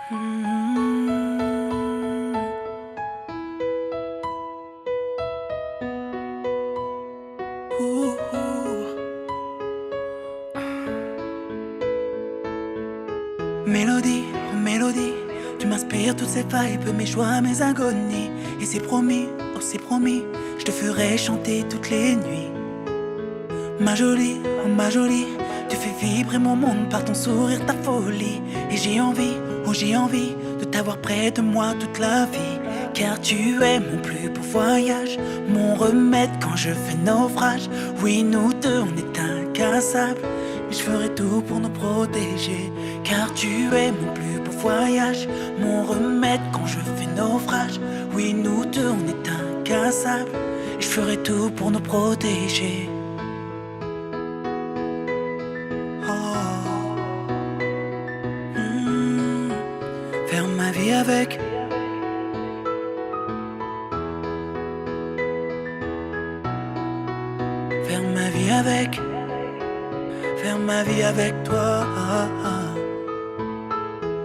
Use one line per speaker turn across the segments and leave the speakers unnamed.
Mélodie, oh mélodie, tu m'inspires toutes ces vibes, mes joies, mes agonies. Et c'est promis, oh c'est promis, je te ferai chanter toutes les nuits. Ma jolie, oh ma jolie, tu fais vibrer mon monde par ton sourire, ta folie. Et j'ai envie, oh j'ai envie de t'avoir près de moi toute la vie. Car tu es mon plus beau voyage, mon remède quand je fais naufrage. Oui, nous deux, on est incassables, mais je ferai tout pour nous protéger. Car tu es mon plus beau voyage, mon remède quand je fais naufrage. Oui, nous deux, on est incassables, et je ferai tout pour nous protéger. Faire ma vie avec. Faire ma vie avec. Faire ma vie avec toi.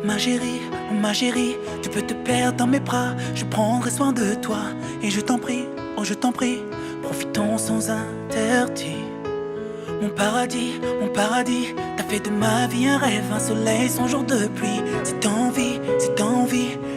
Ma chérie, oh ma chérie, tu peux te perdre dans mes bras. Je prendrai soin de toi. Et je t'en prie, oh je t'en prie, profitons sans interdit. Mon paradis, t'as fait de ma vie un rêve, un soleil sans jour de pluie. Si t'as envie,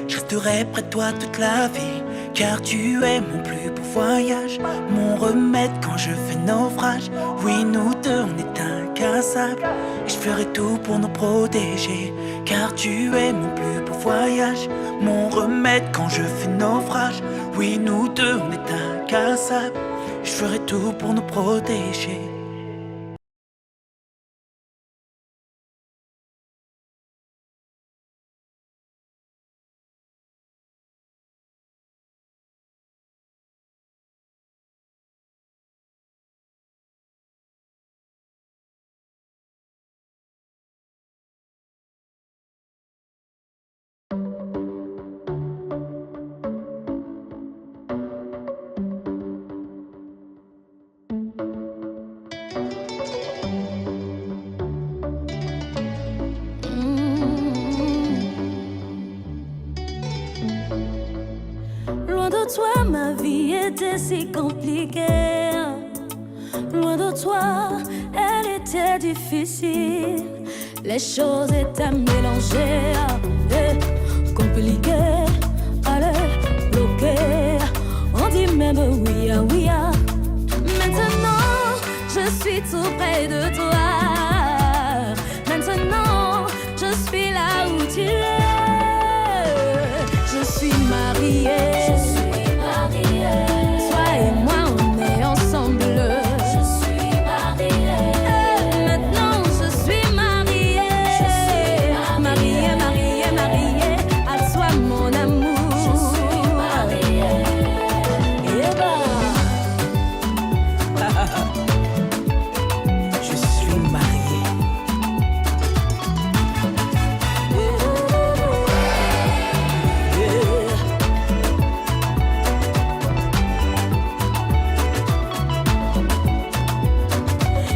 je resterai près de toi toute la vie. Car tu es mon plus beau voyage, mon remède quand je fais naufrage. Oui, nous deux, on est incassables, et je ferai tout pour nous protéger. Car tu es mon plus beau voyage, mon remède quand je fais naufrage. Oui, nous deux, on est incassables, et je ferai tout pour nous protéger.
Loin de toi, ma vie était si compliquée. Loin de toi, elle était difficile. Les choses étaient mélangées, compliquées, allez, bloquées. On dit même oui, oui. Maintenant, je suis tout près de toi. Maintenant, je suis là où tu es. Je suis mariée. Toi et moi, on est ensemble. Je suis mariée. Maintenant, je suis mariée. Mariée. À toi, mon amour. Je suis mariée. Et
Je suis mariée.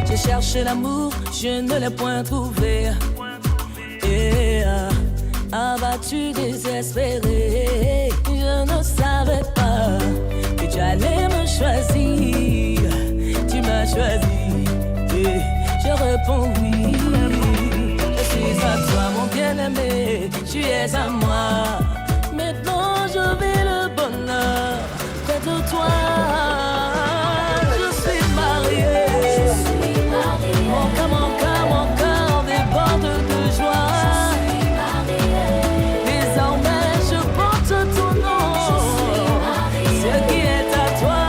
J'ai cherché l'amour, je ne l'ai point trouvé. Et abattu, désespéré, je ne savais pas que tu allais me choisir. Tu m'as choisi et je réponds oui. Je suis à toi, mon bien-aimé, tu es à moi. Maintenant je vis le bonheur près de toi. Je suis mariée. Mon cœur déborde de joie. Je suis mariée. Désormais je porte ton nom. Ce qui est à toi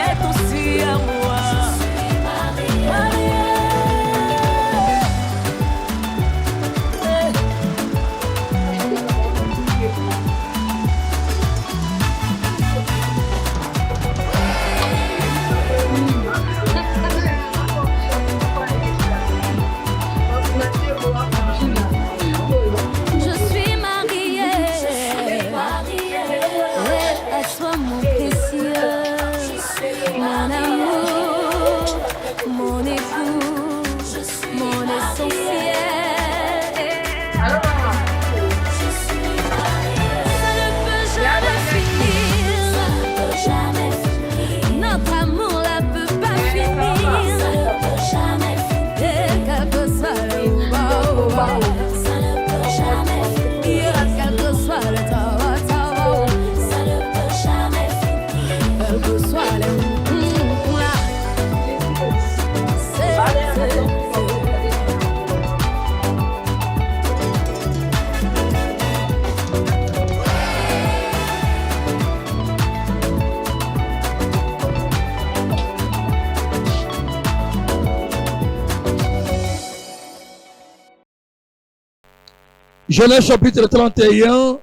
est aussi à moi. Je suis mariée.
Genèse chapitre 31,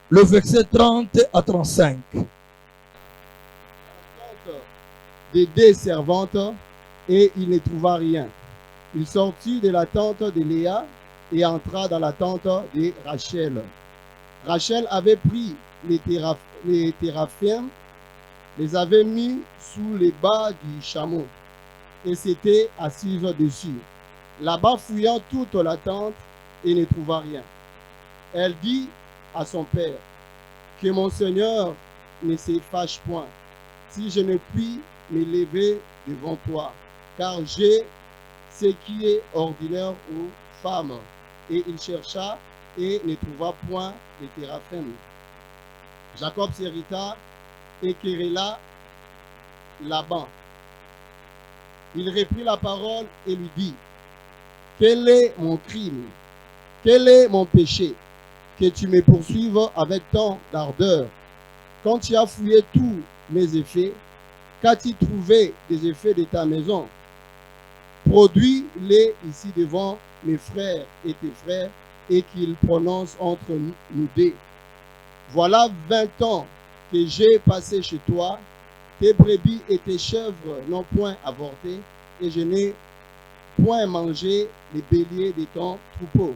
le verset 30 à 35.
Des deux servantes, et il ne trouva rien. Il sortit de la tente de Léa et entra dans la tente de Rachel. Rachel avait pris les téraphimes, les avait mis sous les bas du chameau et s'était assise dessus. Là-bas, fouillant toute la tente et ne trouva rien. Elle dit à son père, que mon Seigneur ne se fâche point, si je ne puis me lever devant toi, car j'ai ce qui est ordinaire aux femmes. Et il chercha et ne trouva point les téraphimes. Jacob s'irrita et querella Laban. Il reprit la parole et lui dit, quel est mon crime? Quel est mon péché? Que tu me poursuives avec tant d'ardeur. Quand tu as fouillé tous mes effets, qu'as-tu trouvé des effets de ta maison? Produis-les ici devant mes frères et tes frères, et qu'ils prononcent entre nous deux. Voilà 20 ans que j'ai passé chez toi, tes brebis et tes chèvres n'ont point avorté, et je n'ai point mangé les béliers de ton troupeau.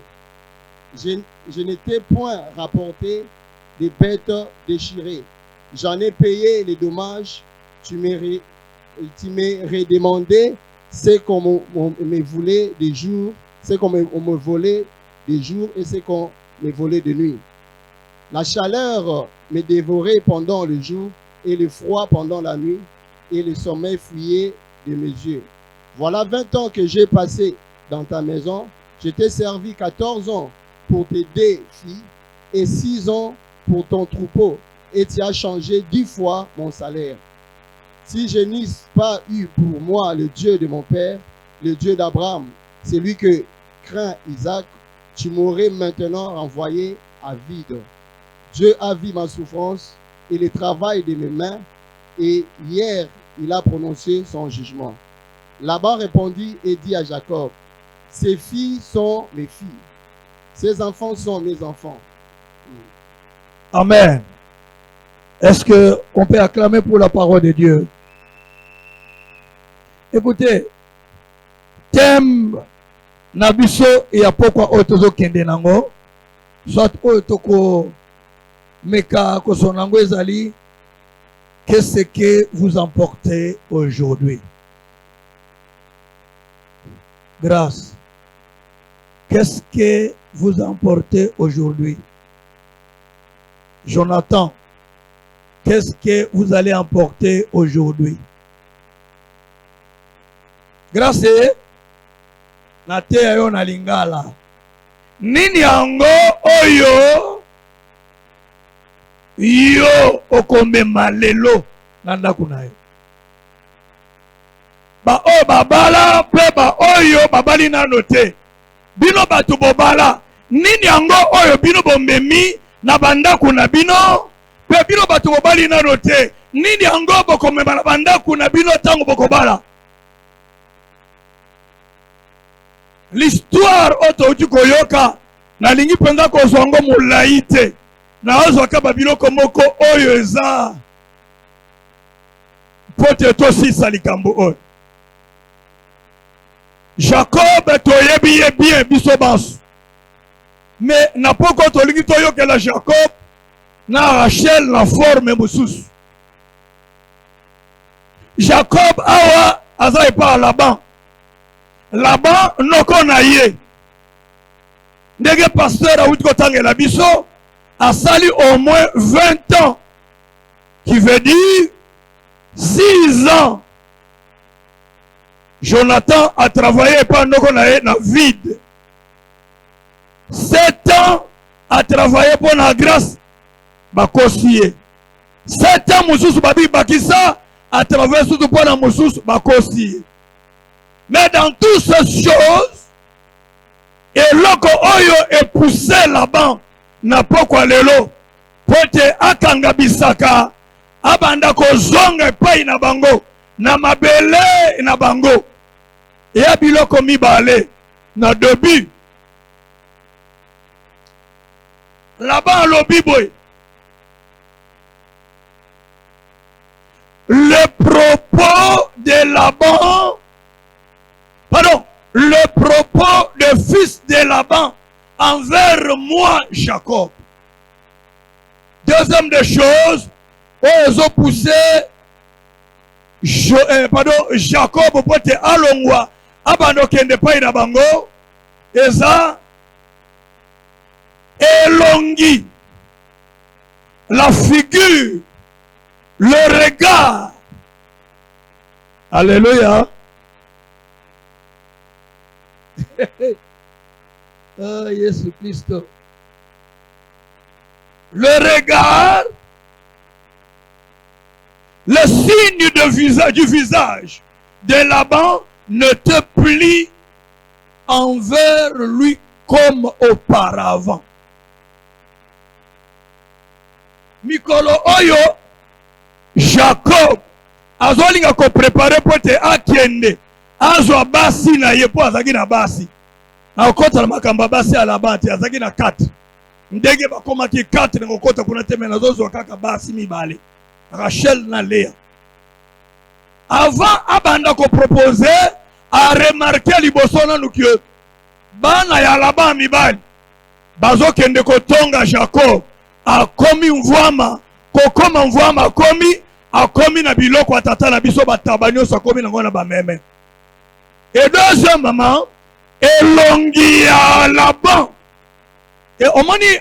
Je ne t'ai point rapporté des bêtes déchirées. J'en ai payé les dommages. Tu m'as redemandé ce qu'on me volait des jours, ce qu'on me volait des jours et ce qu'on me volait de nuit. La chaleur me dévorait pendant le jour et le froid pendant la nuit et le sommeil fuyait de mes yeux. Voilà 20 ans que j'ai passé dans ta maison. Je t'ai servi 14 ans pour tes 2 filles et 6 ans pour ton troupeau, et tu as changé 10 fois mon salaire. Si je n'eusse pas eu pour moi le Dieu de mon père, le Dieu d'Abraham, celui que craint Isaac, tu m'aurais maintenant renvoyé à vide. Dieu a vu ma souffrance et le travail de mes mains, et hier il a prononcé son jugement. Laban répondit et dit à Jacob, ces filles sont mes filles. Ces enfants sont mes enfants.
Amen. Est-ce qu'on peut acclamer pour la parole de Dieu? Écoutez, thème Nabiso et à pourquoi Otozo Kendenango, soit Otoko Meka Kosonango Ezali, qu'est-ce que vous emportez aujourd'hui? Grâce. Qu'est-ce que vous emportez aujourd'hui? Jonathan, qu'est-ce que vous allez emporter aujourd'hui? Grâce na te ayo na lingala. Nini yango oyo yo okombe malelo na ndako na yo. Ba o babala pe ba oyo babali na note. Bino batu bobala. Nini yango oyo bino bombemi na bandako na bino pe bino batu bobali na note. Nini yango bokomema na bandako na bino tango bokobala. L'histoire oto uti koyoka na lingi penza ko zongo mulaite na ozo kaba biloko moko oyo eza pote to sisa likambo oyo. Jacob toyebi bien biso basu. Mais na poko to lingi to yokela Jacob na Rachel na forme mosusu. Jacob awa aza epa Laban. Laban noko na ye. Ndege pasteur a outi kotangela biso a sali au moins 20 ans. Qui veut dire 6 ans. Jonathan a travaillé pendant qu'on a na vide. 7 ans a travaillé pour la grâce. Bakosiye. 7 ans Moussous Babi Bakissa a travaillé surtout pour la Moussous Bakosiye. Mais dans toutes ces choses, et loko oyo est poussé là-bas, n'a pas quoi lelo, pote akanga bisaka, abanda ko zonga pai na bango, na mabele na bango, et abiloko mibale, na début. Laban alobi boye. Le propos de Laban, pardon, le propos des fils de Laban envers moi, Jacob. Deuxième des choses, ils ont poussé Jacob pour te alongwa, abando kende pa ina bango, eza elongi, la figure, le regard. Alléluia. Oh, Jésus Christ. Le regard, le signe du visage de Laban ne te plie envers lui comme auparavant. Mikolo oyo Jacob azolinga ko préparer pour te akende azwa basi na ye po azaki na basi akota na makamba basi ala bati azaki na 4 ndege bakomaki 4 ngokota kuna temena zozwa kaka basi mibale Rachel na Léa. Avant abanda ko proposer a remarquer liboso na nuki bana ya Laban mibali bazokende ko tonga Jacob akomi mvwama kokoma mvwama akomi na biloko atata na biso batabanyo akomi na ngona ba meme. Et deuxième maman elongi ya Laban et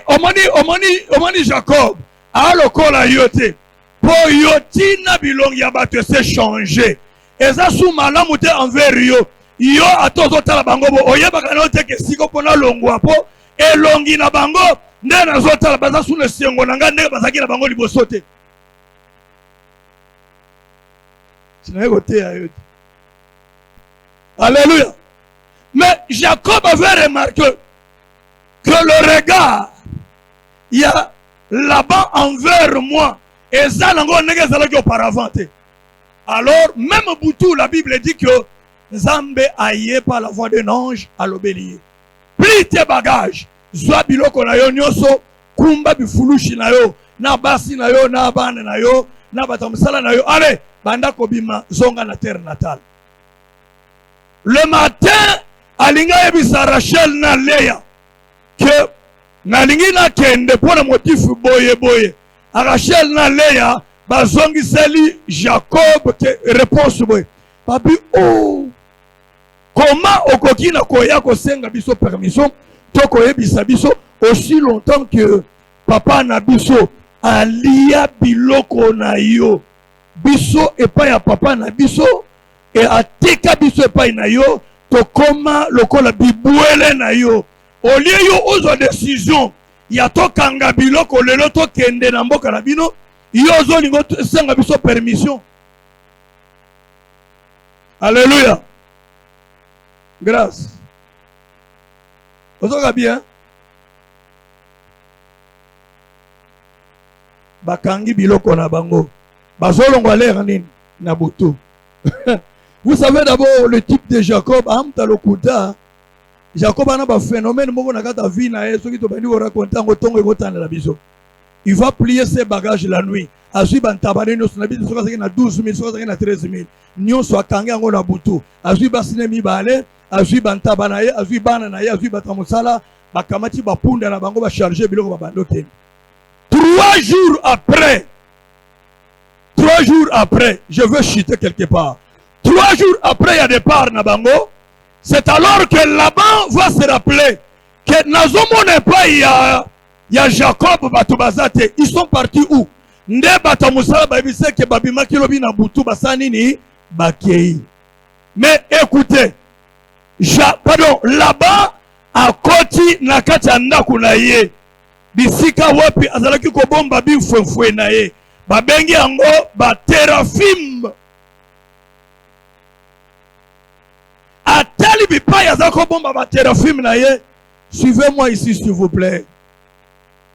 omoni Jacob a lokola yote po yotina bilongi ya bato se changer eza sous malamu te envers yo atozo tala bango bo oyebaka na te ke siko pona longwa po elongi na bango nde na zotala baza sous le sengo na nga nde bazaki na bango liboso te Alléluia. Mais Jacob avait remarqué que le regard il y a Laban envers moi et ça n'a auparavant. Alors même Boutou la Bible dit que Nzambe aïe par la voix d'un ange à l'obéir. Plie tes bagages. Zwa biloko na yo nyoso kumba bifulushi na yo na basi na yo na bana na yo na batamsala na yo. Allez, banda kobima zonga na terre natale. Le matin, alinga ebisa Rachel na Léa que nalingi na kende pour le motif boye. Rachel na Léa bazongi seli Jacob te réponse boye. Papi oh comment okoki na koya ko senga biso permission toko ebisa biso aussi longtemps que papa na biso alia biloko na yo biso epa ya papa na biso et atika biso epa na yo to koma lokola bibwele na yo au lieu yo ozo décision ya to kanga biloko lelo to kende na mboka na bino yo zo lingo senga biso permission. Alléluia. Grâce. Ozoka bien. Bakangi biloko na bango. Bazolongwa l'air nini na butu. Vous savez d'abord le type de Jacob, amta lokuta. Jacob a un phénomène moko na kata vie na yeso ki to bandi ko raconter ngo tongo ekotana la biso. Il va plier ses bagages la nuit. Azui bantabane no na biso soka na 12,000 soka na 13,000. Nyonso akangi ngo na butu. Azui basine mibale, azui bantabana ye, azui bana na ye, azui batamosala, bakamati bapunda na bango ba charger biloko ba bando te. 3 jours après, je veux chuter quelque part. 3 jours après, il y a départ na bango. C'est alors que Laban va se rappeler que Nazomo n'est pas il y a Jacob Batubazate. Ils sont partis où? Nde Batamusala Babise que Babima Kilobi na Boutou Basanini Bakei. Mais écoutez, Laban a koti nakachanda kunaye. Bisika wapi azalaki ko bomba bi fwe na ye. Babengi ango ba terafim. Atali bipa ya zako bomba ba terafim na ye. Suivez-moi ici s'il vous plaît.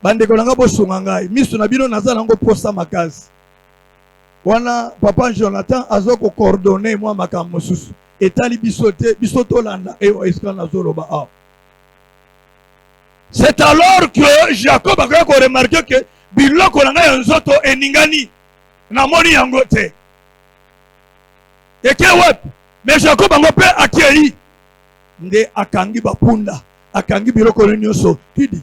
Bande kolanga bo sungangai. Misu na bino nazala ngo posa makazi. Wana papa Jonathan azoko coordonner moi makambo susu. Etali bisote bisoto landa e iska na zoloba a. C'est alors que Jacob a remarqué que biloko na ngai nzoto eningani na moni yango te. Eke wep, mais Jacob ango pe akei nde akangi bapunda, akangi biloko nyonso kidi.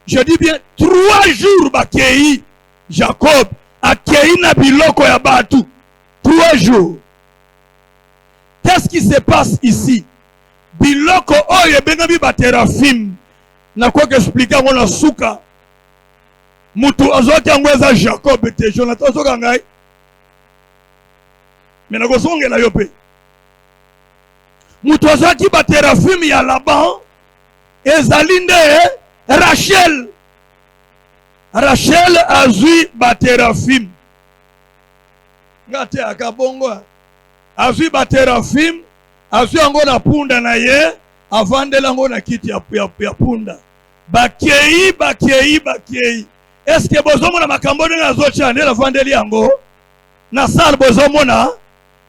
Je dis bien 3 jours bakei Jacob akei na biloko ya batu. 3 jours. Qu'est-ce qui se passe ici? Biloko oyo bengabi baterafim. Na kwa expliquer ngona suka. Mutu azoki angweza Jacob te Jonathan soka ngai. Mena ko songela yo pe. Mutu azoki baterafim ya Laban ezali nde Rachel. Rachel azui baterafim. Ngate akabongo. Azui baterafim, azui ango na punda na ye, avandela ango na kiti ya punda. Bakei. Est-ce que bozomo na makambo na zocha ndela vandeli yango? Na sal bozomo na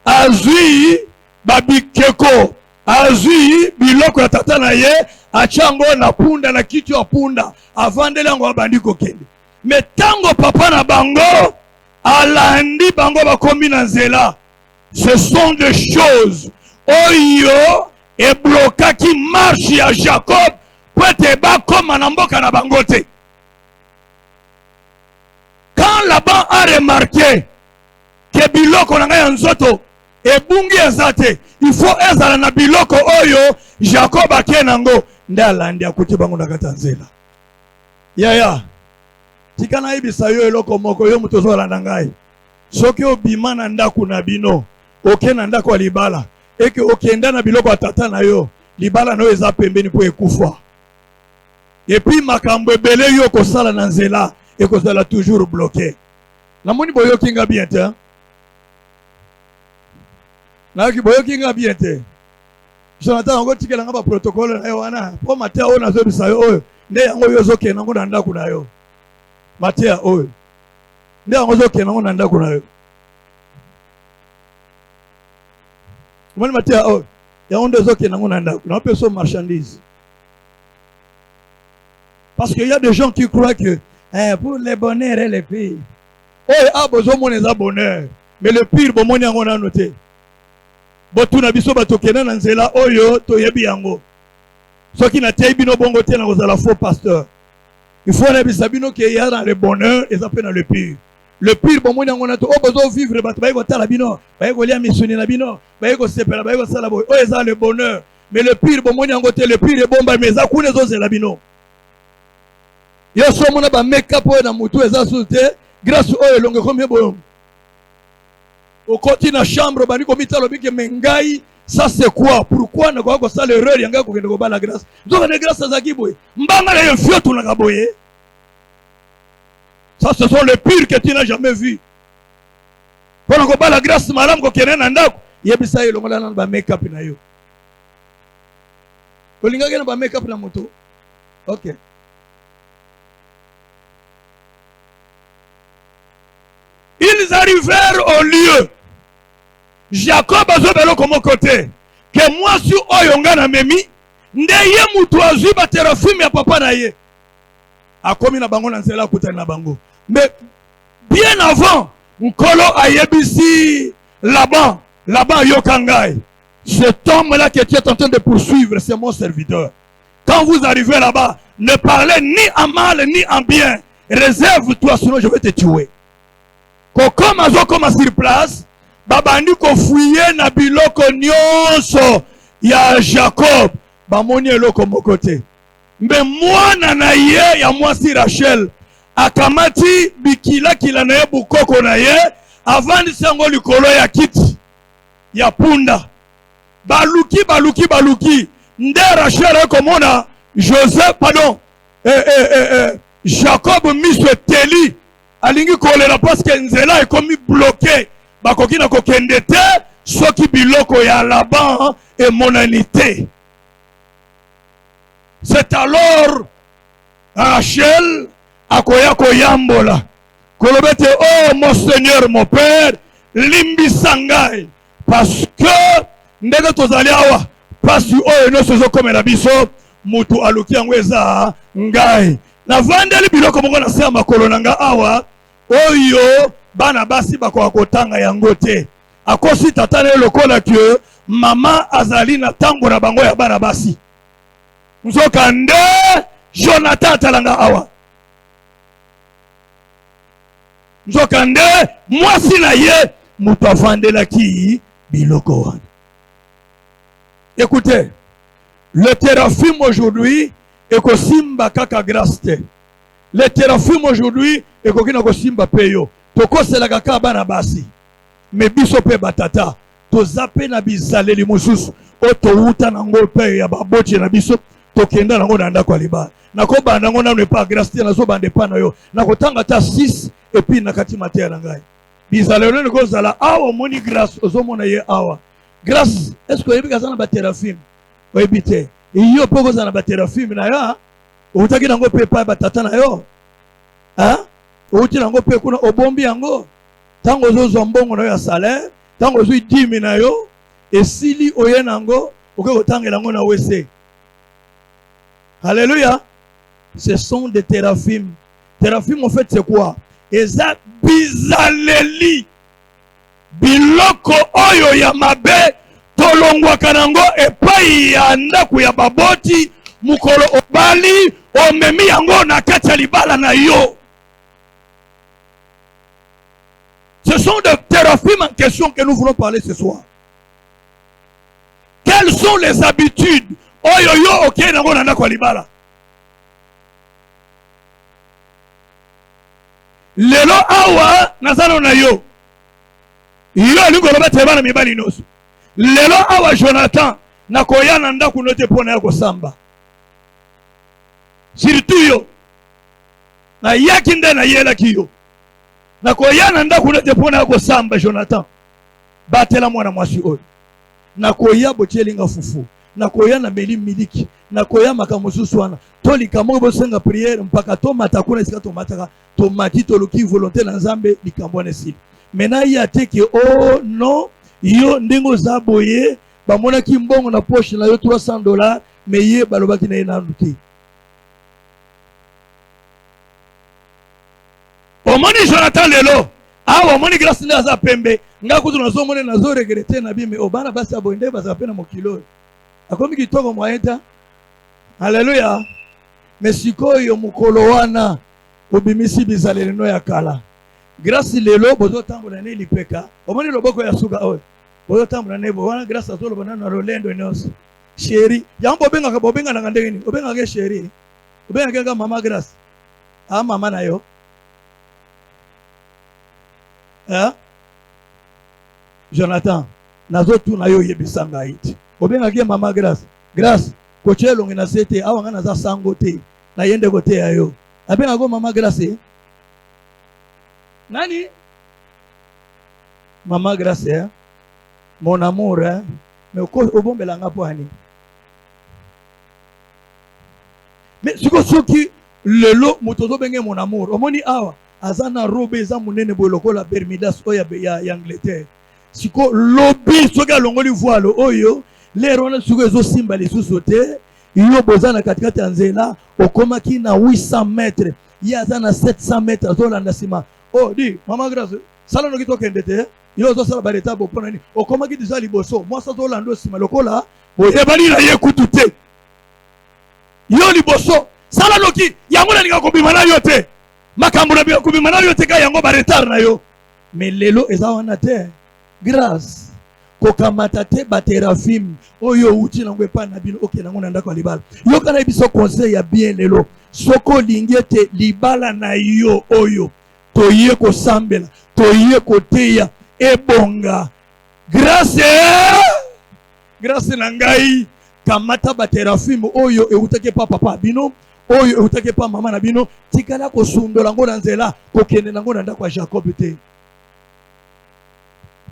azui babikeko, azui biloko ya tata na ye, achango na punda na kiti ya punda, avandela yango abandiko kende. Mais tango papa na bango alandi bango bakomi na nzela. Ce sont des choses oyo et bloqué qui marche à Jacob pour te battre comme un amboka na bangote. Quand Laban a remarqué que biloko na ngai nzoto et bungi ezate, il faut ezala na biloko oyo Jacob akenango ndalandi akuti bango na katanzela. Yaya tikana ibisa yo eloko moko yo mutozo la ngai. Soki obima na ndaku na bino oke na ndako libala eke okenda na biloko atata na yo libala no eza pembeni po ekufa. Et puis makambo ebele yo kosala na nzela ekozala toujours bloqué. Na moni boyo kinga bien te. Na ki boyo kinga bien te. Jonathan ngo tikela ngaba protocole na yo wana po matea ona zo bisa yo oyo nde yango yo zo kena ngo na ndako na yo. Matea oyo nde yango zo kena ngo na ndako na yo. Il y a des marchandises. Parce qu'il y a des gens qui croient que pour les bonheurs et les filles, a besoin de bonheur. Mais le pire, bon, on a noté. Botuna biso batokena na nzela oyo toyebi yango. Soki na tebi no bongo te na kozala faux pasteur. Il faut na bisabino que y a dans le bonheur et ça peut dans le pire. Le pire, bon, on a besoin de vivre, le bonheur. Mais le pire, bon, le pire est bon, mais ça coule les autres, la bino. Il y a ce moment où make-up dans moutou et ça sauté, grâce au long comme bon. Au côté de la chambre, bani comme il a mengai, ça c'est quoi? Pourquoi ne pas ça l'erreur yanga ko ngendo ba la grâce? Donc la grâce ça qui boy. Mbanga le fio tout na boye. Ça, ce sont les pires que tu n'as jamais vus. Quand on parle de la grâce, madame, quand on est en andako, il y a ça, il y a un make-up. Il y a un make-up na moto. Ok. Ils arrivèrent au lieu. Jacob a dit comme côté que moi, si oyonga na memi, ndeye mutu azu baterafim ya papa na ye. A komi na bango na nzela kuta na bango. Mais bien avant, Nkolo ayebisi Laban yokangai. Cet homme-là que tu es en train de poursuivre, c'est mon serviteur. Quand vous arrivez là-bas, ne parlez ni en mal ni en bien. Réserve-toi, sinon je vais te tuer. Comme azo comme sur place, babandi ko fouiller na biloko nyonso ya Jacob, bamoni eloko mokote. Mais moi na ye ya mwasi Rachel akamati bikila kila na ye bukoko na ye avandi sango likolo ya kiti ya punda baluki nde Rachel komona Joseph Jacob miso teli alingi kolera parce que nzela ekomi bloqué bakoki na kokende te soki biloko ya Laban et monanité. C'est alors Rachel akoya koyambola kolobete oh mon Seigneur mon Père limbi sangai parce que ndenge tozali awa pasi oyo nyonso ezokomela biso mutu aluki yango eza ngai. Navandeli biloko moko na se ya makolo na nga awa oyo bana basi bakoka kotanga yango te. Akosi tata na lokola ke mama azali na tango na bango ya bana basi. Nzoka nde Jonathan atalanga awa. Nzoka nde mwasi na ye mutu avandelaki biloko wana. Écoutez, le Teraphim aujourd'hui est kosimba kaka grâce te. Le Teraphim aujourd'hui est kokina kosimba peyo. Toko sela kaka bana basi. Me biso pe batata. To zape na bizaleli mususu. O to uta nango pe ya baboti na biso. To kenda nango na ndako liba. Nako banda ngo na ne pas grâce te na zo bande pa na yo. Nako tanga ta 6 et puis nakati matia na ngai. Bizaleli ngo zala awa moni grâce ozomona ye awa. Grâce, est-ce que vous avez un Teraphim? Oui, bité. Et il y a un Teraphim, vous avez un peu batata na yo. Hein? Vous avez un peu de bombi yango. Tant que vous avez un salaire, tant que vous avez 10 000 yo, et si li oyen yango, vous avez un peu de WC. Alléluia. Ce sont des Teraphim. Teraphim, en fait, c'est quoi? Eza bizaleli. Biloko oyo ya mabe tolongwa kanango epai ya ndaku ya baboti mukolo obali omemi yango na kati ya libala na yo. Ce sont des Teraphim en question que nous voulons parler ce soir. Quelles sont les habitudes oyo yo okei nango na ndaku ya libala? Lelo awa nazalo na yo. Yo lingoloba tebana mibali noso. Lelo awa Jonathan nakoya na ndaku note pona ya kosamba. Surtout yo. Na yaki nde na yela kiyo. Nakoya na ndaku note pona ya kosamba Jonathan. Batela mwana mwasi oyo. Nakoya bochelinga fufu. Nakoya na meli miliki. Nakoya makamususu wana. Tolika mo bosenga prière mpaka to matakuna esika to mataka to mati to luki volonté na Nzambe likambone si. Maintenant il y a que oh non yo ndengo zaboye bamona ki mbongo na poche na yo $300 mais ye balobaki na ina nduki. Omoni Jonathan lelo awa omoni grâce na za pembe ngakutu na zo mone na zo regretter na bime obana basi abonde basa pena mokilo akomi kitoko mwaeta. Alléluia. Mais sikoyo mukolo wana obimisi bizaleli no ya kala. Grâce lelo bozo tambola ne lipeka. Omoni loboko ya suka oyo. Bozo tambola ne bo wana grâce atolo bana na rolendo nyonso. Chéri, yambo bobenga na ndenge ni. Obenga ke chéri. Obenga ke mama grâce. Ah mama na yo. Jonathan, nazo tu na yo yebisanga iti. Obenga ke mama grâce. Grâce, kochelo ngina sete awa ngana za sango te. Na yende kote ya yo. Abenga go mama grâce. Nani? Maman grâce, hein? Mon amour, hein? Mais au bon belanga poani. Mais ce qui le lot motozo benge mon amour. Omoni awa azana robe za munene boloko la Bermudas oya ya Angleterre. Siko lobby soga longoli voile oyo les rona suko zo simba les sous-sauter. Yo bozana katikati ya nzela okomaki na 800 mètres. Yazana 700 mètres zolanda sima. Oh, dis, maman grâce, ça n'a pas été yo zo sala bareta bo pona ni okomaki déjà liboso moi ça to lando sima lokola bo ebali na ye kutute yo liboso sala loki yango na ninga kobima na yo te makambo na kobima na yo te ka yango baretar na yo mais lelo eza wana te grâce kokamata te Teraphim oyo uti na ngwe pa na bino oke nango na ndako ya libala yo kana biso conseil ya bien lelo soko lingete libala na yo oyo toye ko sambela toye ko teya ebonga grâce na ngai kamata Teraphim oyo eutake pa papa bino oyo eutake pa mama na bino tikala ko sundola ngo na nzela ko kende nango na ndako ya Jacob te.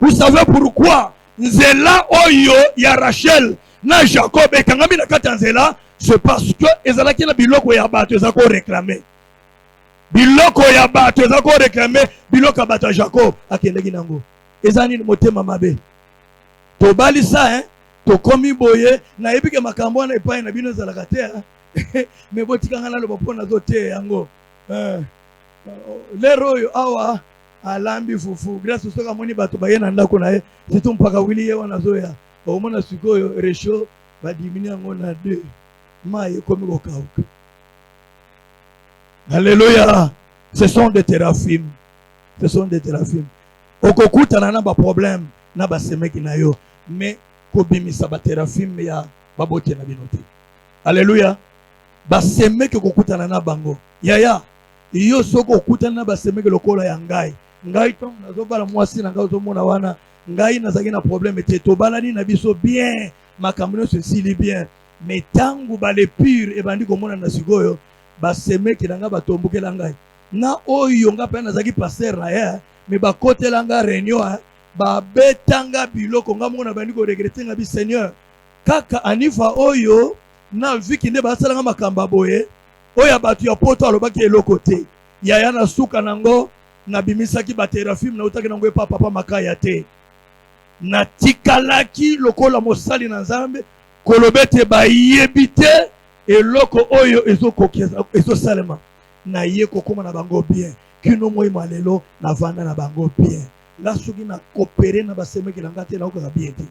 Vous savez pourquoi nzela oyo ya Rachel na Jacob ekangami na kati ya nzela? C'est parce que ezalaki na biloko ya bato ezako réclamer. Biloko ya bato ezako réclamer biloko bato ya Jacob akendeki nango. Ezani motema mabe. Tobali sa hein, tokomi boye na yebi ke makambo wana epai na bino ezalaka te me botikanga naloba mpo nazoteya yango lero oyo awa alambi fufu grâce soki amoni bato baye na ndako na ye surtout mpaka wili ye wana azoya omona sikoyo resho badimini yango na 2 mai ekomi kokauka. Alléluia. Ce sont des téraphimes. Ce sont des téraphimes. Okokutana na ba problème na ba semeki na yo mais kobimisa ba téraphimes ya babote na binote. Alléluia. Ba semeki okokutana na bango. Yaya iyo soko okutana na ba semeki lokola ya ngai. Ngai to nazobala mwasi na ngai ozomona wana ngai nazaki na problème te tobalani na biso bien makambo se sili bien mais tangu ba le pur e bandi komona na sikoyo ba semeki na nga batombukela ngai na oyo nga pe nazaki passer na ye me bakotela nga réunion babetanga biloko nga mona bandi ko regretter nga bi Seigneur kaka anifa oyo na viki nde basala nga makamba boye oyo batu ya poto alobaki eloko te yaya na suka nango na bimisaki ba téraphimes na utaki nango pa papa makaya te na tikalaki lokola mosali na Nzambe kolobete ba yebite eloko oyo ezo salema na ye kokoma na bango bien kino moi malelo na vanda na bango bien la soki na coopérer na basemeki langa te na okoza bien te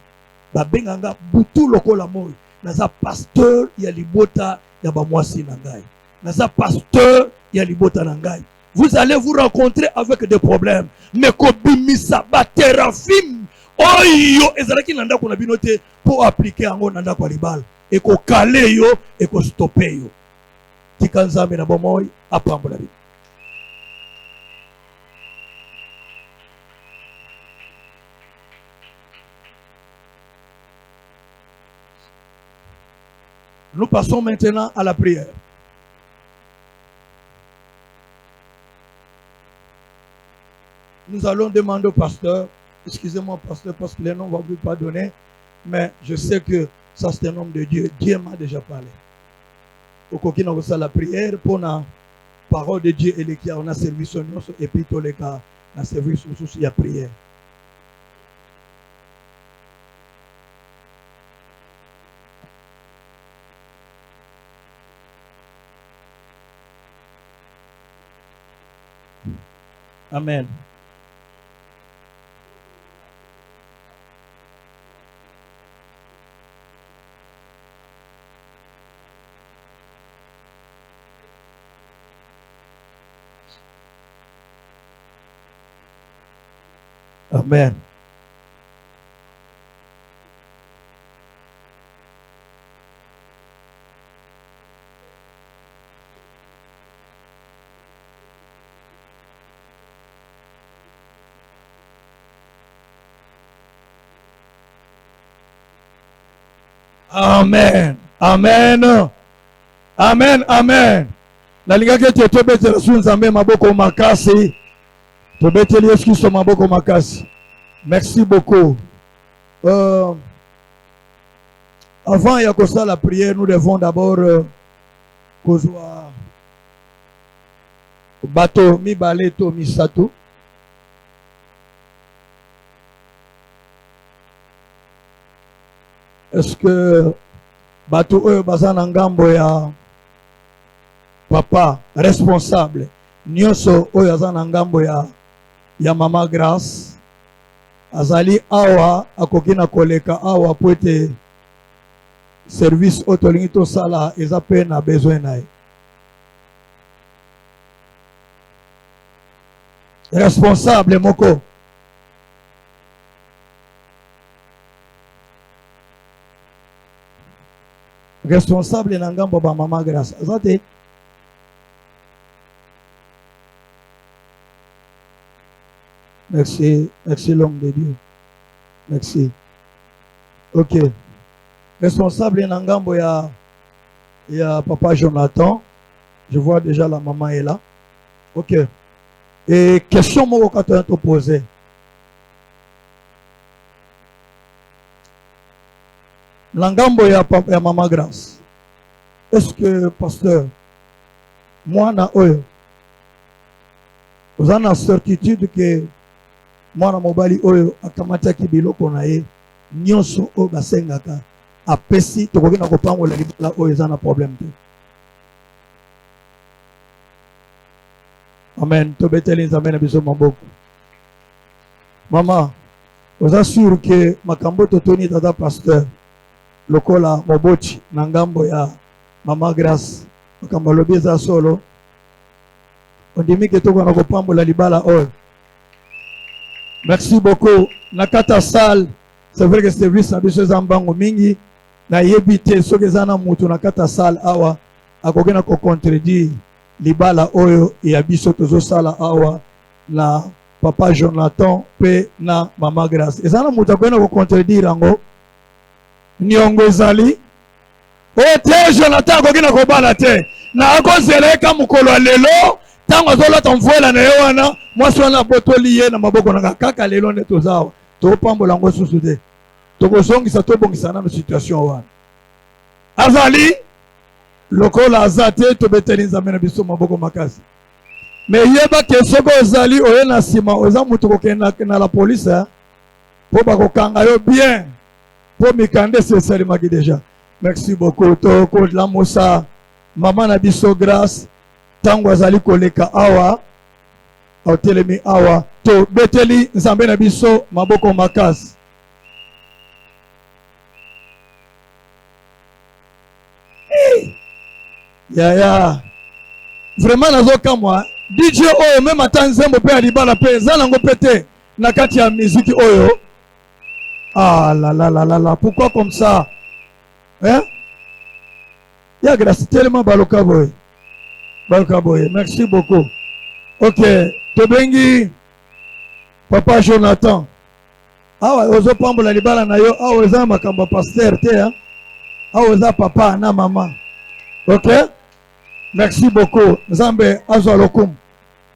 babenga nga butu lokola moi naza pasteur ya libota ya bamwasi na ngai naza pasteur ya libota na ngai. Vous allez vous rencontrer avec des problèmes mais kobimisa ba téraphimes oyo ezalaki na ndako na bino te po appliquer yango na ndako ya libala ekokale yo ekostope yo tika Nzambe na bomoi apambola bino. Nous passons maintenant à la prière. Nous allons demander au pasteur, excusez-moi pasteur parce que les noms ne vont pas donner, mais je sais que ça c'est un homme de Dieu. Dieu m'a déjà parlé. Au coquin on reçoit la prière pour la parole de Dieu et les qui on a servi son nom et puis tous les cas on a servi son souci la prière. Amen. Amen. Amen. Amen. Amen. Amen. La liga que tu te bête sur Nzambe maboko makasi. To bête Yesu Kristo maboko makasi. Merci beaucoup. Avant ya kosa la prière, nous devons d'abord kozwa bato mibale to misato. Est-ce que bato oyo bazana ngambo ya papa responsable nyonso oyo azana ngambo ya mama Grâce azali awa akoki na koleka awa po ete service oyo tolingi tosala eza mpe na besoin na ye. Responsable moko responsable na ngambo ba mama Grâce azate. Merci, merci l'homme de Dieu. Merci. Ok. Responsable na ngambo ya papa Jonathan. Je vois déjà la maman est là. Ok. Et question moko quand on poser. Langambo ya mama Grâce. Est-ce que pasteur moi na oyo vous avez la certitude que moi na mobali oyo akamata ki biloko na ye nyonso o basengaka apesi tokoki na kopangola libala oyo eza na problème te. Amen. Tobeteli nzambe na biso maboko. Mama, oza sûr que makambo totoni tata pasteur lokola mobochi na ngambo ya Mama Grace makambo lobi eza solo ondimi ke toko na kopambola libala oyo. Merci beaucoup. Nakata salle, c'est vrai que service na biso eza mbango mingi na yebi te soki eza na mutu nakata salle awa akoki na kocontredire libala oyo ya biso tozosala awa na Papa Jonathan pe na Mama Grace. Eza na mutu akoki na kocontredire yango niongo ezali oyo te Jonathan akoki na kobala te na akozela eka mokolo ya lelo ntango azolata mvuela na ye wana mwasi wana abotoli ye na maboko na kaka lelo nde toza awa topambola yango susu te tokozongisa tobongisa nano situation wana azali lokola aza te tobeteli nzambe na biso maboko makasi me yeba ke soki ozali oye na nsima oza mutu kokenda na la police mpo bakokanga yo bien mpo mikanda esesalemaki deja. Merci beaucoup. Tokolamusa mama na biso Grace ntango azali koleka awa otelemi awa tobeteli nzambe na biso maboko makasi. Yaya vraiment nazokamwa DJ oyo meme ata nzembo mpe ya libala mpe eza nango mpe te na kati ya miziki oyo. Ah là là là là là, pourquoi comme ça? Hein? Ya Grace tellement baloka boy. Baloka boy. Merci beaucoup. Ok, tobengi Papa Jonathan. Awa ozo pambola libala na yo, awa eza makambo pasteur te hein? Awa eza papa na mama. Ok? Merci beaucoup. Nzambe azwa lokumu.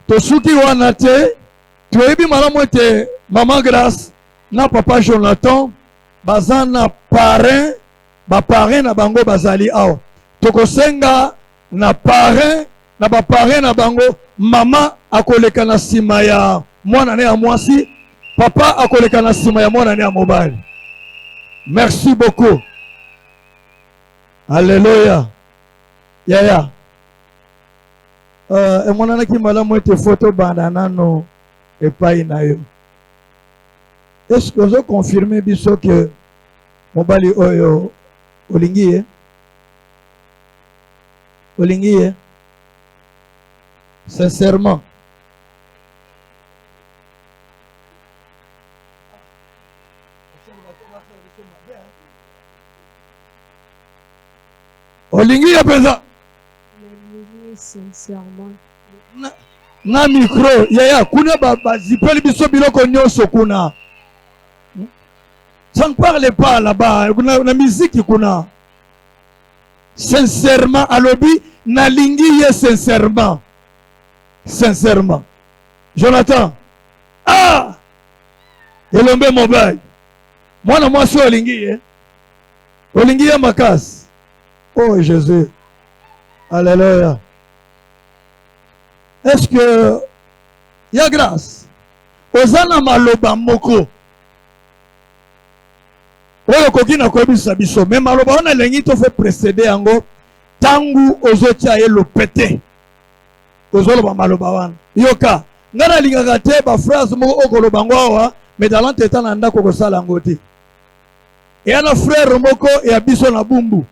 Tosuki wana te, toyebi malamu ete Mama Grace na Papa Jonathan baza na parrain baparrain na bango bazali awa. Tokosenga na parrain na baparrain na bango mama akoleka na nsima ya mwana ne ya mwasi, papa akoleka na nsima ya mwana ne ya mobali. Merci beaucoup. Alléluia. Yaya. Emonanaki malamu ete photo banda nano epai na yo. Est-ce que vous confirmez biso que mobali oyo olingi olingi sincèrement? Olingi ya pesa
sincèrement
na micro yaya kuna bazipeli biso biloko nyonso kuna. Ça ne parle pas là-bas. La musique kuna. Sincèrement, alobi nalingi ye sincèrement. Sincèrement. Jonathan. Ah! Elombe mobile. Moi so olingi ye. Olingi ye makasi. Oh Jésus. Alléluia. Est-ce que y a grâce? Ozana maloba moko. Oyo koki na koyebisa biso me maloba wana elengi tofe précédé yango tangu ozotia ye lopete ozoloba maloba wana yoka nga nalingaka te baphrase moko okoloba ngo awa me talante eta na ndako kosala yango te eya na frère moko ya biso na bumbu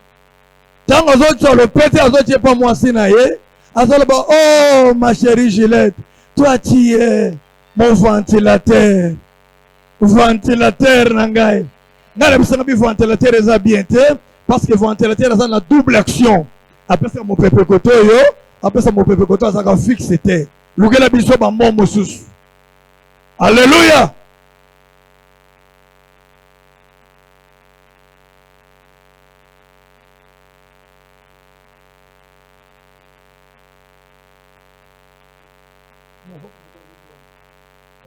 tango azotia lopete azotie pa mwasi na ye azoloba oh ma chérie Gillette toi tu es mon ventilateur na ngai. N'a pas besoin de ventilateur est bien parce que ventilateur a une double action. Après ça mon peuple koto yo, après ça mon peuple koto ça fixe c'était. Lugela biso ba momo susu. Alléluia.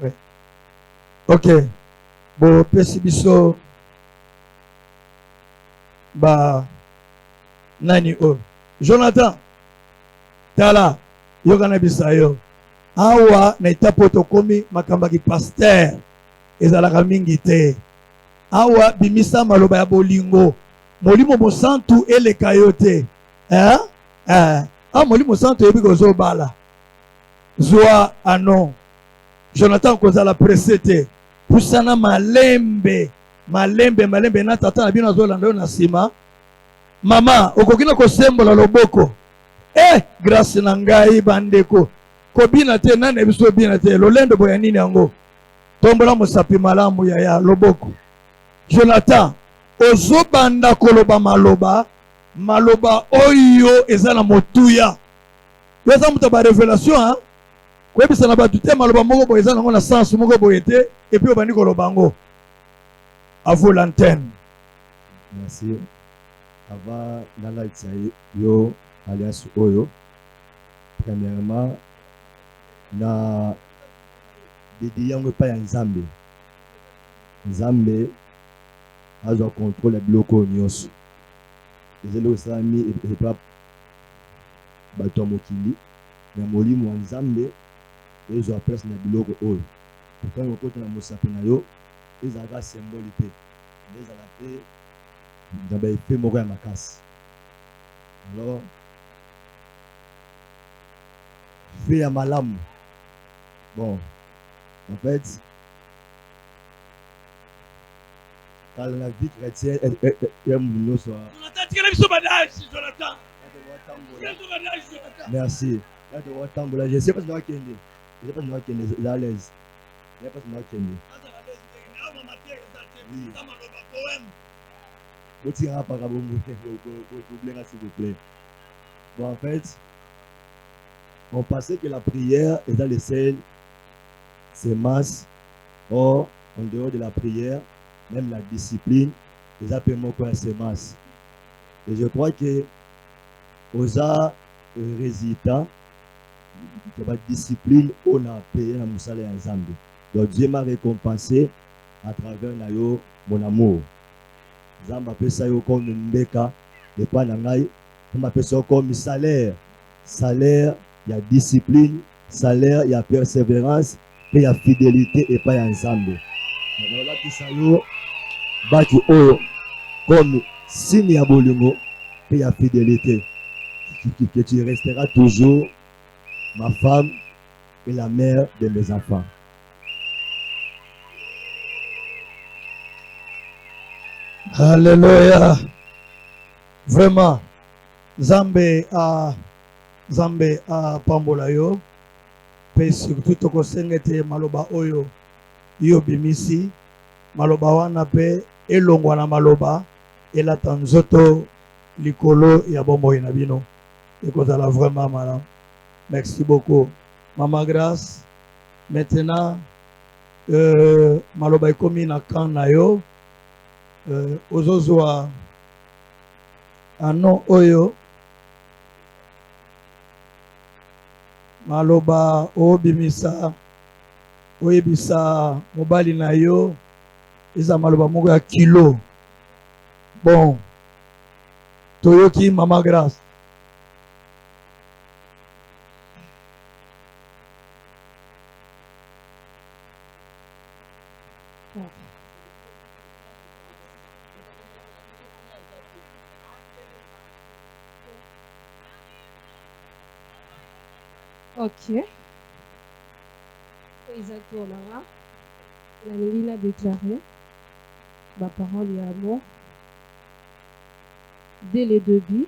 Oui. OK. Bon pesi biso ba nani o Jonathan tala yoka na bisayo awa na etapo tokomi makamba ki pasteur ezalaka mingi te awa bimisa maloba ya bolingo molimo mosantu eleka yo te. Molimo santu yebi kozobala zwa anon Jonathan kozala pressé te pusana malembe na tata na bino azolanda yo na nsima. Mama okoki na kosembola loboko grâce na ngai bandeko kobina te nani biso bina te lolendo boya nini yango tombola mosapi malamu ya loboko. Jonathan ozobanda koloba maloba oyo eza na motuya yo eza moto ba révélation koyebisa na bato te maloba moko boye eza nango na sens moko boye te epuis obandi koloba yango. À vous l'antenne.
Merci. Avant d'analyser yo alias Oyo, premièrement, na dédié yango pa ya Nzambe. Nzambe azo contrôle bloko nyonso. Ezelo sami et pas bato mokili. Na molimo wa Nzambe ezo place na biloko oyo. Pourtant okota na mosapi na yo ezaka symbole te. Ezala te dans effet moko ya makasi. Alors fait à malamu. Bon, en fait dans la vie chrétienne merci. Je sais pas si je suis à l'aise. Je sais pas si s'il vous plaît. Bon, en fait, on pensait que la prière est dans les scènes, c'est masse. Or, en dehors de la prière, même la discipline, les appels quoi c'est masse. Et je crois que aux arts résultats de la discipline, on a payé la moussale et ensemble. Donc Dieu m'a récompensé à travers Nayo, mon amour. Zamba appelle ça comme mbeka, et pas nangai, on appelle ça comme salaire. Salaire, il y a discipline, salaire, il y a persévérance, et il y a fidélité et pas ensemble. Alors là, tu salut, batu oyo, comme signe ya bolingo, et il y a fidélité. Que tu resteras toujours ma femme et la mère de mes enfants.
Alléluia. Vraiment, Zambé a pambola yo. Pe surtout toko sengete maloba oyo yo bimisi maloba wana pe elongwa na maloba elata nzoto likolo ya bombo na bino. Ekozala vraiment malam. Merci beaucoup. Maman Grâce. Maintenant, maloba ekomi na kan na yo. Ozozwa ano oyo maloba obimisa oyebisa mobali na yo eza maloba moko ya kilo. Bon, toyoki Maman Grâce.
Ok. Exactement là. La Nélina a déclaré ma parole et amour. Dès le début,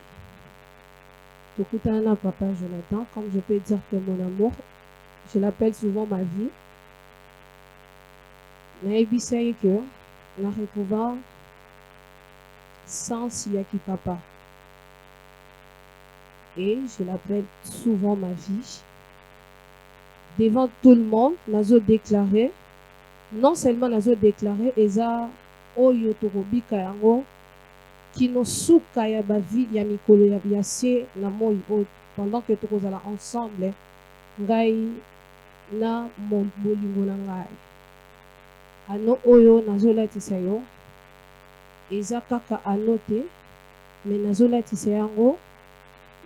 Tokutana Papa Jonathan, comme je peux dire que mon amour, je l'appelle souvent ma vie. Naïbisaï que la recouvert sans Yaki Papa. Et je l'appelle souvent ma vie. Devant tout le monde, nazo déclaré, non seulement nazo déclaré, eza oyo torobi kayango, kino suka ya ba vie ya mikolo ya biase na moi pendant que tokozala ensemble, ngai na mon bolingo na ngai. Ano oyo nazo latisa yo, eza kaka anote, mais nazo latisa yango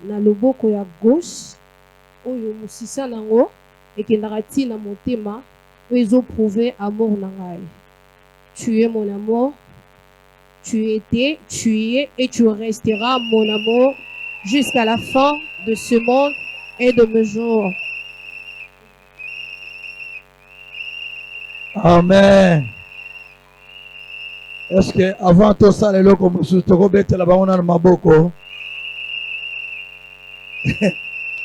na loboko ya gauche, oyo musisa nango, et qui n'a na motema où ils ont prouvé amour nangai. Tu es mon amour, tu étais, tu es et tu resteras mon amour jusqu'à la fin de ce monde et de mes jours.
Amen. Est-ce que avant tout ça, les locaux, monsieur, tu rebêtes là-bas, on a le maboko.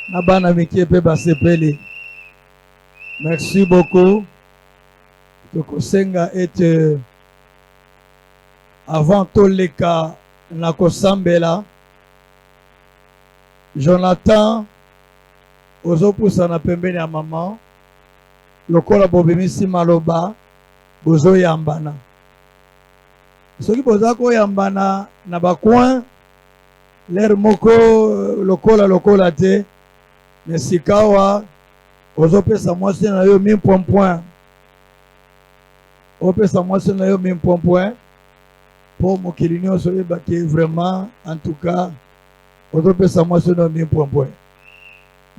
Nabana Miki pe basepeli. Merci beaucoup. Tokosenga et avant tout les cas, nakosambela. Jonathan, ozopusa na pembeni ya maman. Lokola bobimisi maloba, bozo yambana. Soki boza ko yambana na bacoin, l'air moko lokola te, mais sikawa, ozopesa mwasi na yo min point. Opesa mwasi na yo min point. Pour mokili nyonso oyebaki vraiment, en tout cas, ozopesa mwasi na yo min point.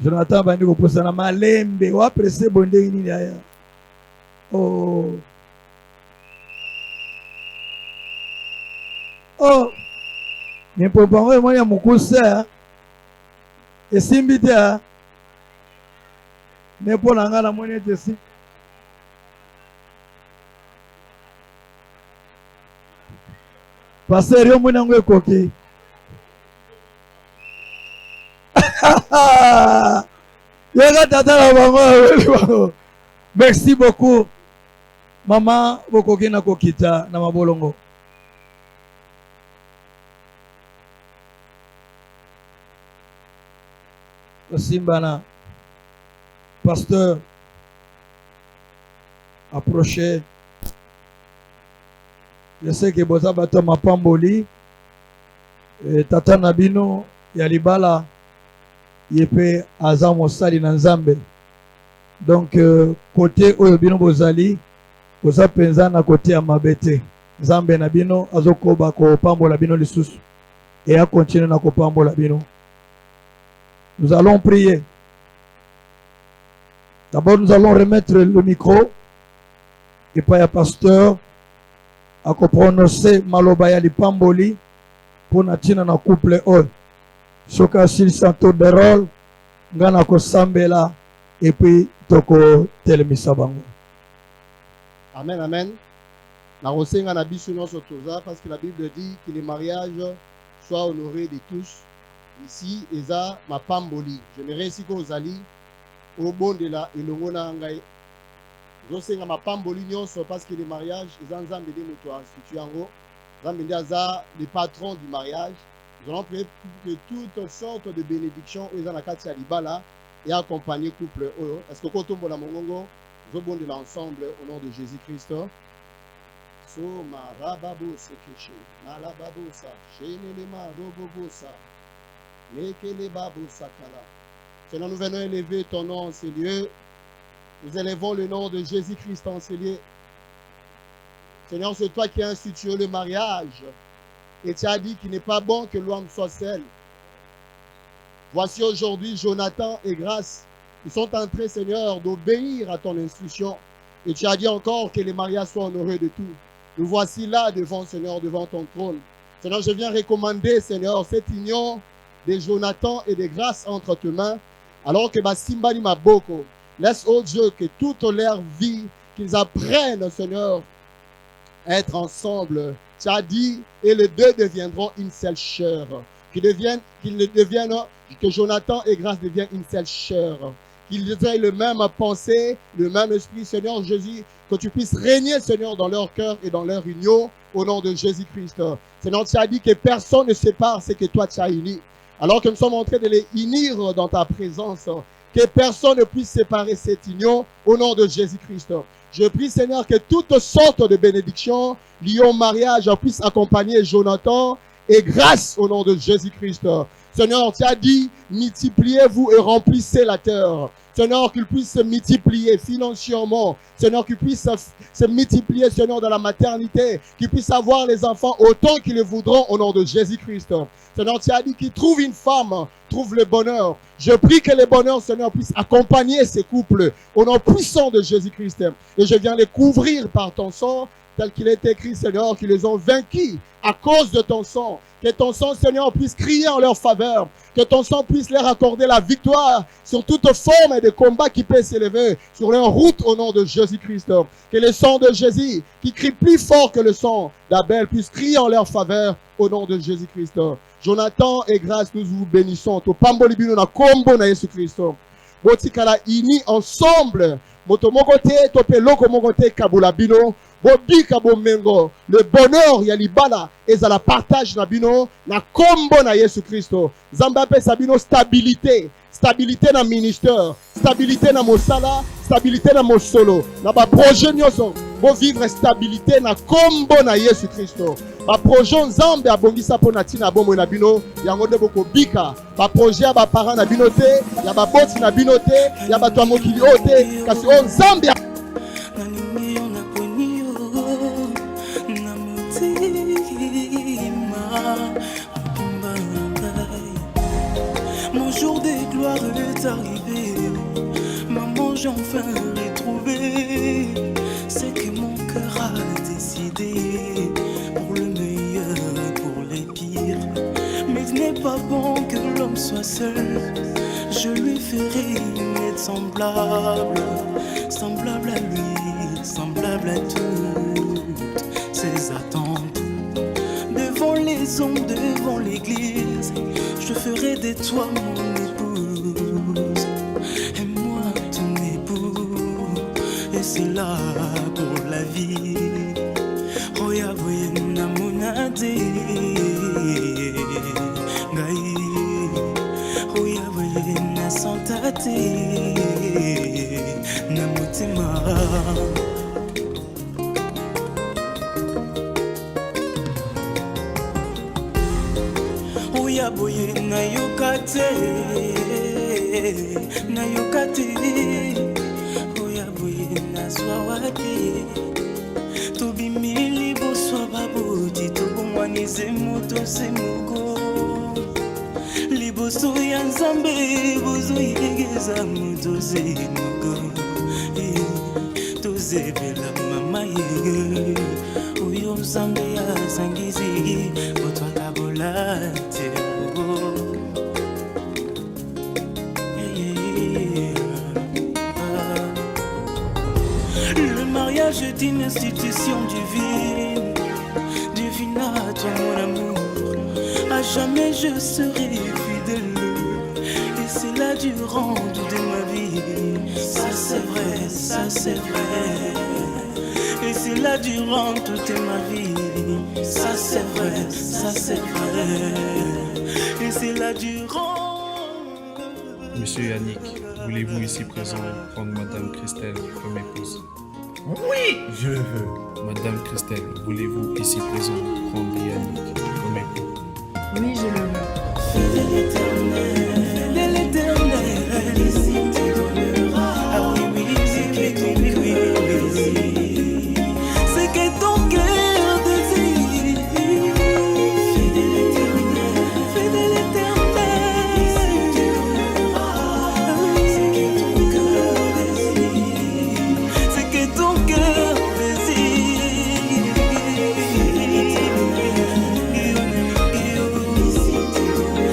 Jonathan bandi koposa na malembe, wapresse bonde nini aya. Oh. Oh. Min point oyo mwana mokuse. Esimbi te. Ne mpo na nga na moni ete si. Pasteur yo moni yango ekoki. Yoga tata na bango. Merci beaucoup. Maman bokoki na kokita na mabolongo. Simbana. Pasteur, approchez. Je sais que boza bato mapamboli. Tata Nabino Yalibala yepe aza mosali na Nzambe. Donc côté oyo bino bozali boza penza na côté ya mabete. Nzambe na bino azokoba ko pambola bino lisusu et a continuer na ko pambola bino. Nous allons prier. D'abord, nous allons remettre le micro et pas un pasteur à prononcer Malobaya li Pamboli pour natina na couple ol. Soka sil santo de rôle, ngana ko sambela et puis toko telemisa bango.
Amen, amen. Na rosenga na biso nyonso toza parce que la Bible dit que les mariages soient honorés de tous. Ici, eza ma pamboli. J'aimerais ici que vous alliez au bon de la elongo na ngai. Zosenga ma pamboli nyonso parce que les mariages, eza nzambe de moto institue yango. Nzambe ndi aza le patron du mariage. Nous allons prier pour que toutes sortes de bénédictions eza na kati ya libala et accompagner couple oyo. Est-ce que kotombo la mongongo zo bon de l'ensemble au nom de Jésus-Christ. So marababo sekeche, malababo sa, shenelema robobo sa. Seigneur, nous venons élever ton nom en ces lieux. Nous élevons le nom de Jésus-Christ en ces lieux. Seigneur, c'est toi qui as institué le mariage. Et tu as dit qu'il n'est pas bon que l'homme soit seul. Voici aujourd'hui Jonathan et Grâce. Ils sont en train, Seigneur, d'obéir à ton instruction. Et tu as dit encore que les mariages soient honorés de tout. Nous voici là devant, Seigneur, devant ton trône. Seigneur, je viens recommander, Seigneur, cette union de Jonathan et de Grâce entre tes mains, alors que Basimbali Maboko, laisse, oh Dieu, que toute leur vie, qu'ils apprennent, Seigneur, à être ensemble. Tu as dit, et les deux deviendront une seule chair. Que Jonathan et Grâce deviennent une seule chair. Qu'ils aient le même pensée, le même esprit, Seigneur Jésus, que tu puisses régner, Seigneur, dans leur cœur et dans leur union, au nom de Jésus-Christ. Seigneur, tu as dit que personne ne sépare ce que toi tu as uni. Alors que nous sommes en train de les unir dans ta présence, que personne ne puisse séparer cette union au nom de Jésus-Christ. Je prie, Seigneur, que toutes sortes de bénédictions liées au mariage puissent accompagner Jonathan et Grâce au nom de Jésus-Christ. Seigneur, tu as dit, multipliez-vous et remplissez la terre. Seigneur, qu'il puisse se multiplier financièrement. Seigneur, qu'il puisse se multiplier, Seigneur, dans la maternité. Qu'il puisse avoir les enfants autant qu'ils le voudront au nom de Jésus-Christ. Seigneur, tu as dit qu'il trouve une femme, trouve le bonheur. Je prie que le bonheur, Seigneur, puisse accompagner ces couples au nom puissant de Jésus-Christ. Et je viens les couvrir par ton sang, tel qu'il est écrit, Seigneur, qu'ils les ont vaincus à cause de ton sang. Que ton sang, Seigneur, puisse crier en leur faveur. Que ton sang puisse leur accorder la victoire sur toute forme de combat qui peut s'élever sur leur route au nom de Jésus-Christ. Que le sang de Jésus, qui crie plus fort que le sang d'Abel, puisse crier en leur faveur au nom de Jésus-Christ. Jonathan et grâce, nous vous bénissons. To pambolibino na kombo na Jésus-Christ. Botikala ini ensemble. Moto mokote, tope loko mokote kabula bino. Bobika bomengo. Le bonheur yalibala ezala partage na bino na kombo na Yesu Kristo. Zamba pe sabino stabilité, stabilité na ministère, stabilité na mosala, stabilité na mosolo. Na ba projet nyonso bo vivre stabilité na kombo na Yesu Kristo. Ba projet nzambe abongisa po na tina bomwe na bino yango de boko bika. Ba projet ba parents na bino te, ya ba boti na bino te, ya ba to mokili ote kasi o nzambe
Mon jour de gloire est arrivé. Maman, j'ai enfin retrouvé ce que mon cœur a décidé. Pour le meilleur et pour les pires. Mais ce n'est pas bon que l'homme soit seul. Je lui ferai une aide semblable. Semblable à lui, semblable à toutes ses attentes. Devant les hommes, devant l'église, je ferai de toi mon épouse et moi ton époux, et c'est là pour la vie. Oya boye na monade ngai, oya boye na santate na motema. Oya boye na yokate, na yokate. Oya boye na swawate. Tobi mili bo swababoti, tobo mwanize moto se mugo. Liboso ya nzambe bozo yegeza moto se mugo. Toze bela mama ye. Uyo nzambe ya sangizi, botwa kabolate. Le mariage est une institution divine, divine à toi mon amour. À jamais je serai fidèle, et c'est là durant toute ma vie. Ça c'est vrai, ça c'est vrai. Et c'est là durant toute ma vie. Ça c'est vrai, ça c'est vrai. Et c'est là durant.
Monsieur Yannick, voulez-vous ici présent prendre Madame Christelle comme épouse?
Oui, je le veux.
Madame Christelle, voulez-vous ici présent prendre Yannick comme époux?
Oui, je le veux.
Fidèle éternel, fidèle éternel, ici tu donneras. Ah oui, oui, oui, oui, oui, oui. C'est que ton cœur désire. Fidèle éternel, fidèle éternel, ici tu donneras. C'est que ton cœur désire. C'est que ton cœur désire. Fidèle éternel, ici tu donneras.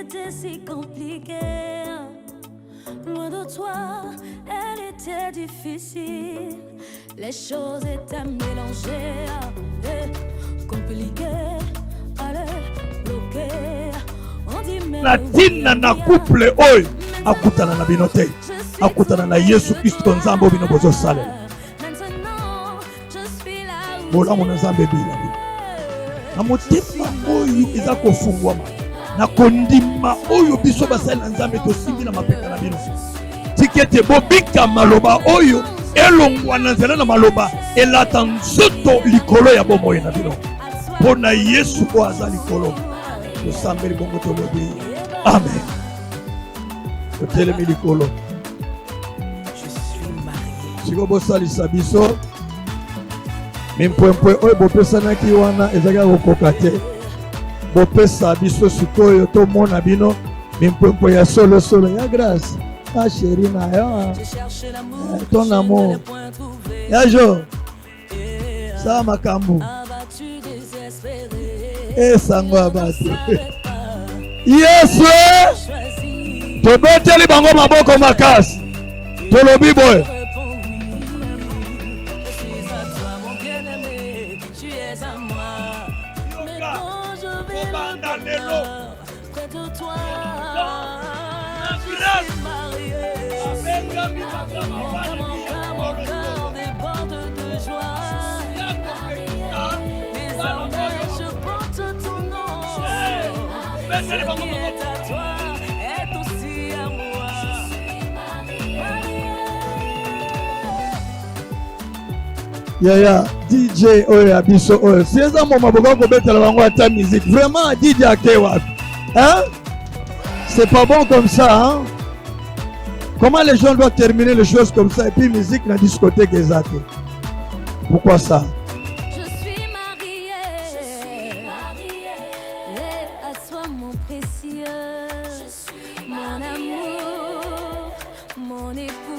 était si compliquée. Loin de toi, elle était difficile. Les choses étaient mélangées, compliquées, allez, bloquées. On dit mais
natina na couple oyo akutana na bino te, akutana na Yesu Kristo Nzambe oyo bino bozosalela. Bolamu na Nzambe bila bino na motema oyo eza kofungwama na kondima oyo biso basali na Nzambe tosimbi na mapeka na bino tikete bobika maloba oyo elongwa na nzela na maloba elata nzoto likolo ya bomoi na bino mpo na Yesu oyo aza likolo tosambeli bongo tolobi amen. Totelemi likolo siko bosalisa biso mimpwempwe oyo bopesanaki wana ezalaki kokoka te. Bopesa biso sikoyo tomona bino mimpwempwe ya solosolo ya grâce a sheri na yo ton amour ya jo sa makambo esango ya bato Yesu tobeteli bango maboko makasi tolobi boye
près de toi, je suis mariée. Mon cœur déborde de joie. Désormais, je porte ton nom. Ce qui est à toi est aussi à moi.
Yaya DJ oyo abiso oyo sieza moma boka kobetela bango ata musique vraiment DJ ake wapi hein? C'est pas bon comme ça hein? Comment les gens doivent terminer les choses comme ça et puis musique na discothèque ezate? Pourquoi ça?
Je suis mariée, et à toi mon précieux, mon amour, mon époux.